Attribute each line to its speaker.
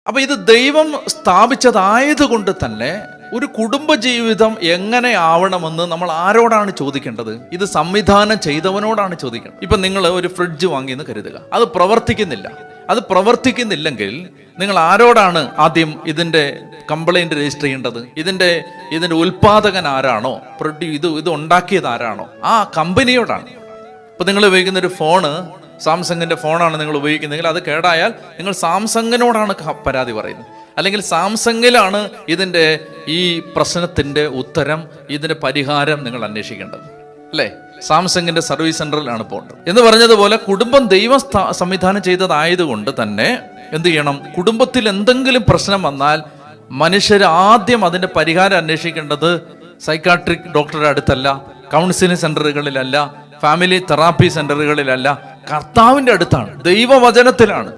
Speaker 1: അപ്പൊ ഇത് ദൈവം സ്ഥാപിച്ചതായതുകൊണ്ട് തന്നെ ഒരു കുടുംബജീവിതം എങ്ങനെ ആവണമെന്ന് നമ്മൾ ആരോടാണ് ചോദിക്കേണ്ടത്? ഇത് സംവിധാനം ചെയ്തവനോടാണ് ചോദിക്കേണ്ടത്. ഇപ്പൊ നിങ്ങൾ ഒരു ഫ്രിഡ്ജ് വാങ്ങിയെന്ന് കരുതുക, അത് പ്രവർത്തിക്കുന്നില്ലെങ്കിൽ നിങ്ങൾ ആരോടാണ് ആദ്യം ഇതിന്റെ കംപ്ലൈന്റ് രജിസ്റ്റർ ചെയ്യേണ്ടത്? ഇതിന്റെ ഉൽപാദകൻ ആരാണോ, ഇത് ഉണ്ടാക്കിയത് ആരാണോ, ആ കമ്പനിയോടാണ്. ഇപ്പൊ നിങ്ങൾ ഉപയോഗിക്കുന്ന ഒരു ഫോണ് സാംസങ്ങിന്റെ ഫോണാണ് നിങ്ങൾ ഉപയോഗിക്കുന്നതെങ്കിൽ അത് കേടായാൽ നിങ്ങൾ സാംസങ്ങിനോടാണ് പരാതി പറയുന്നത്. അല്ലെങ്കിൽ സാംസങ്ങിലാണ് ഇതിന്റെ ഈ പ്രശ്നത്തിന്റെ ഉത്തരം, ഇതിന്റെ പരിഹാരം നിങ്ങൾ അന്വേഷിക്കേണ്ടത്, അല്ലേ? സാംസങ്ങിന്റെ സർവീസ് സെന്ററിലാണ് പോകേണ്ടത്. എന്ന് പറഞ്ഞതുപോലെ കുടുംബം ദൈവം സംവിധാനം ചെയ്തതായതുകൊണ്ട് തന്നെ എന്ത് ചെയ്യണം? കുടുംബത്തിൽ എന്തെങ്കിലും പ്രശ്നം വന്നാൽ മനുഷ്യർ ആദ്യം അതിന്റെ പരിഹാരം അന്വേഷിക്കേണ്ടത് സൈക്കാട്രിക് ഡോക്ടറുടെ അടുത്തല്ല, കൗൺസിലിംഗ് സെന്ററുകളിലല്ല, ഫാമിലി തെറാപ്പി സെന്ററുകളിലല്ല, കർത്താവിന്റെ അടുത്താണ്, ദൈവവചനത്തിലാണ്.